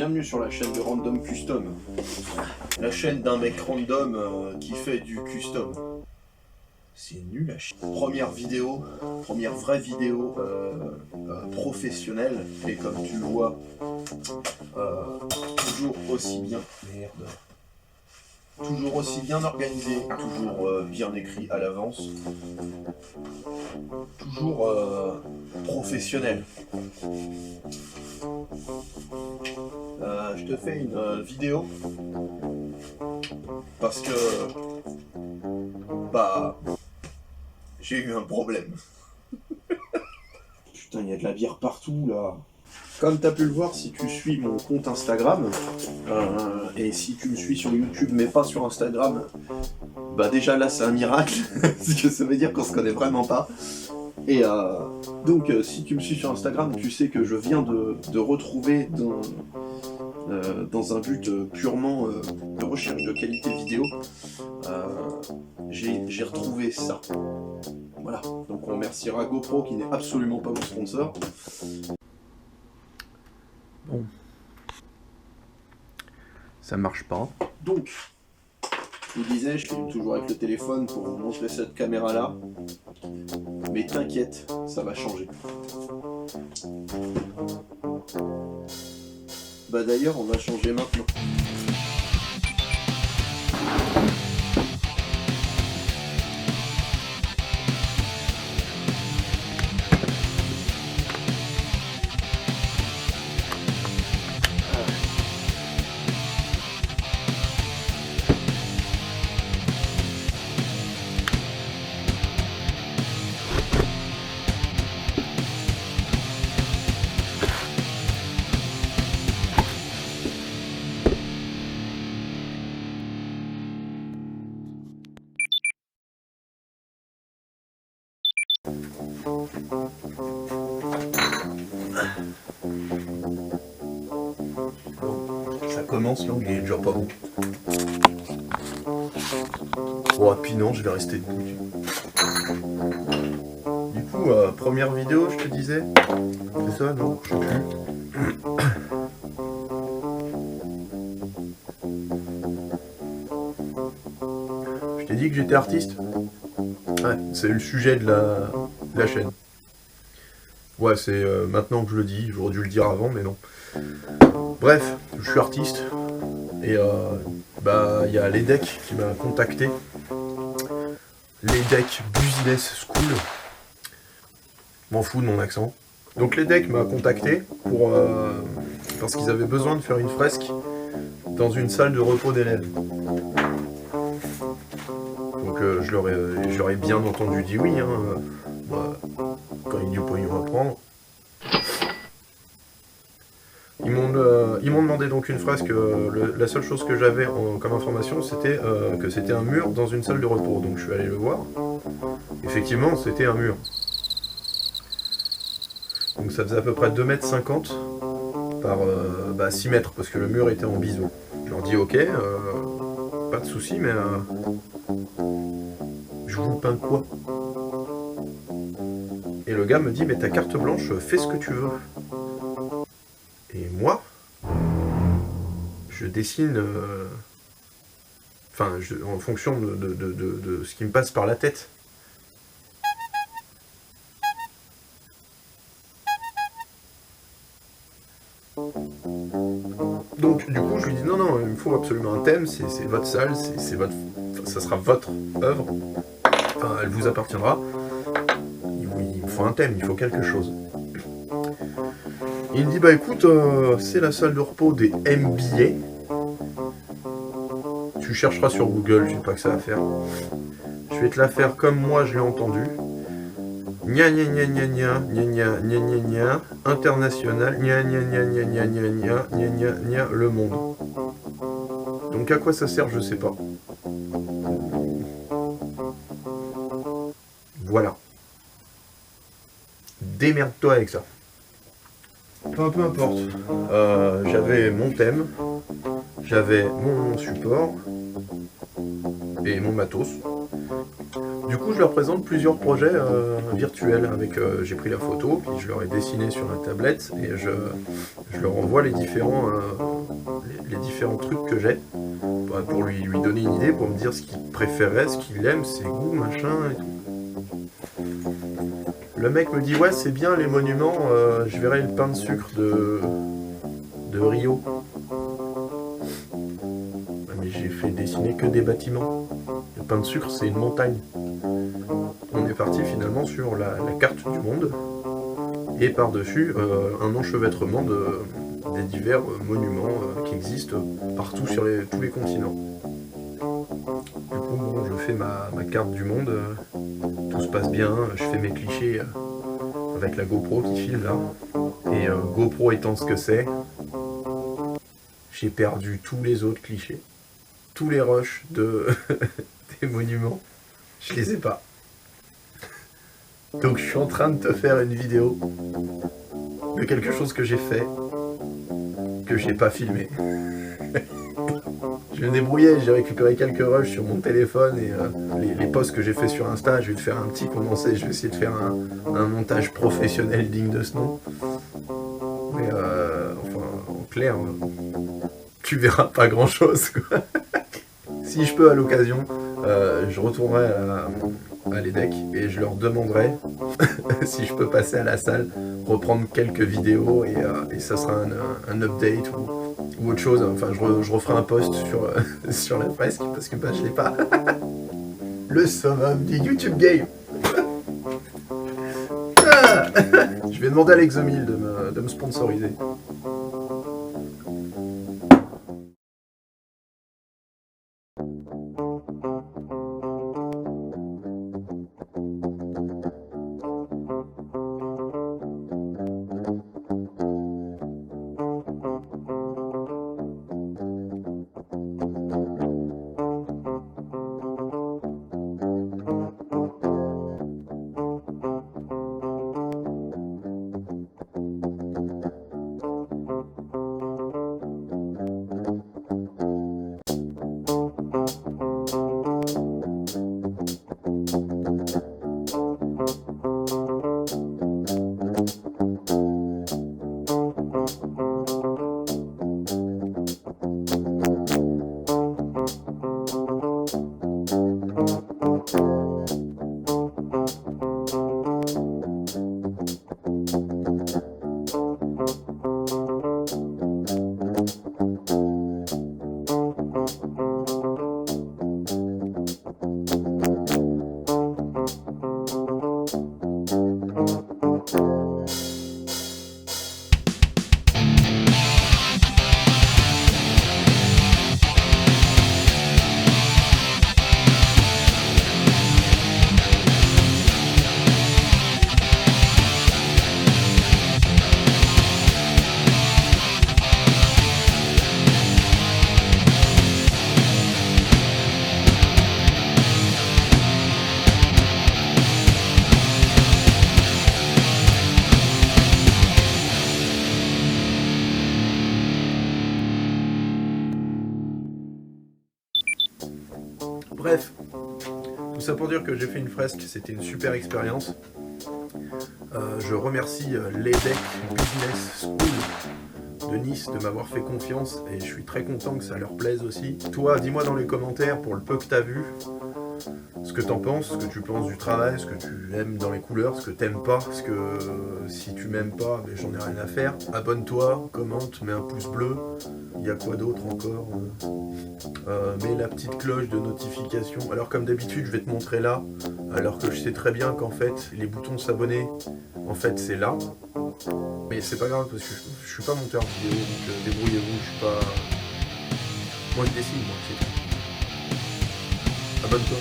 bienvenue sur la chaîne de Random Custom. La chaîne d'un mec random qui fait du custom. C'est nul à chier. Première vidéo, première vraie vidéo professionnelle, et comme tu le vois, toujours aussi bien. Merde. Toujours aussi bien organisé, toujours bien écrit à l'avance, toujours professionnel. Je te fais une vidéo parce que j'ai eu un problème. Putain, il y a de la bière partout là. Comme tu as pu le voir, si tu suis mon compte Instagram, et si tu me suis sur YouTube mais pas sur Instagram, bah déjà là c'est un miracle, parce que ça veut dire qu'on se connaît vraiment pas. Et donc si tu me suis sur Instagram, tu sais que je viens de retrouver dans un but purement de recherche de qualité vidéo, j'ai retrouvé ça. Voilà, donc on remerciera GoPro qui n'est absolument pas mon sponsor. Bon, ça marche pas. Donc, je vous disais, je filme toujours avec le téléphone pour vous montrer cette caméra là. Mais t'inquiète, ça va changer. Bah d'ailleurs, on va changer maintenant. Ça commence là, il est déjà pas bon. Bon, et puis non, je vais rester debout. Du coup, première vidéo, je te disais. C'est ça, non? Je sais plus. Je t'ai dit que j'étais artiste? Ouais, c'est le sujet de la chaîne. Ouais, c'est maintenant que je le dis, j'aurais dû le dire avant, mais non. Bref, je suis artiste, et il y a l'EDEC qui m'a contacté. L'EDEC Business School. M'en fous de mon accent. Donc l'EDEC m'a contacté parce qu'ils avaient besoin de faire une fresque dans une salle de repos d'élèves. Donc je leur ai bien entendu dit oui, quand il dit pas y reprendre. Ils m'ont demandé donc une fresque. La seule chose que j'avais comme information, c'était que c'était un mur dans une salle de repos. Donc je suis allé le voir. Effectivement, c'était un mur. Donc ça faisait à peu près 2,50 m par 6 mètres, parce que le mur était en biseau. Je leur dis ok, pas de souci, mais je vous peins quoi? Et le gars me dit mais ta carte blanche, fais ce que tu veux. Et moi, je dessine en fonction de ce qui me passe par la tête. Donc du coup je lui dis non, il me faut absolument un thème, c'est votre salle, ça sera votre œuvre, enfin elle vous appartiendra, il me faut un thème, il faut quelque chose. Il me dit bah écoute, c'est la salle de repos des MBA, tu chercheras sur Google, je sais pas que ça à faire, je vais te la faire comme moi je l'ai entendu. Gna gna gna gna gna gna gna gna gna gna international gna gna gna gna gna gna gna gna gna gna le monde. Donc à quoi ça sert, je sais pas. Voilà. Démerde-toi avec ça. Peu importe. J'avais mon thème, j'avais mon support et mon matos. Du coup, je leur présente plusieurs projets virtuels. J'ai pris la photo, puis je leur ai dessiné sur la tablette et je leur envoie les différents trucs que j'ai, pour lui donner une idée, pour me dire ce qu'il préférait, ce qu'il aime, ses goûts, machin et tout. Le mec me dit ouais c'est bien les monuments, je verrai le pain de sucre de Rio. Mais j'ai fait dessiner que des bâtiments. Le pain de sucre c'est une montagne. On est parti finalement sur la carte du monde et par-dessus un enchevêtrement des divers monuments qui existent partout sur tous les continents. Du coup, bon, je fais ma carte du monde, tout se passe bien, je fais mes clichés avec la GoPro qui filme là. Et GoPro étant ce que c'est, j'ai perdu tous les autres clichés. Tous les rushs des monuments, je les ai pas. Donc je suis en train de te faire une vidéo de quelque chose que j'ai fait, que j'ai pas filmé. Je me débrouillais, j'ai récupéré quelques rushs sur mon téléphone et les posts que j'ai fait sur Insta, je vais te faire un petit condensé, je vais essayer de faire un montage professionnel digne de ce nom. Mais enfin, en clair, tu verras pas grand chose quoi. Si je peux à l'occasion, je retournerai à l'EDEC et je leur demanderai si je peux passer à la salle, reprendre quelques vidéos et ça sera un update ou autre chose. Enfin, je referai un post sur la fresque parce que je l'ai pas. Le summum du YouTube Game. Je vais demander à l'Exomil de me sponsoriser. Bref, tout ça pour dire que j'ai fait une fresque, c'était une super expérience. Je remercie l'EDEC Business School de Nice de m'avoir fait confiance et je suis très content que ça leur plaise aussi. Toi, dis-moi dans les commentaires pour le peu que t'as vu, ce que t'en penses, ce que tu penses du travail, ce que tu aimes dans les couleurs, ce que t'aimes pas, parce que si tu m'aimes pas, j'en ai rien à faire. Abonne-toi, commente, mets un pouce bleu. Il y a quoi d'autre encore mets la petite cloche de notification. Alors comme d'habitude, je vais te montrer là, alors que je sais très bien qu'en fait, les boutons s'abonner, en fait, c'est là. Mais c'est pas grave, parce que je suis pas monteur vidéo, donc débrouillez-vous, je suis pas... Moi je dessine, moi, c'est tout. Abonne-toi.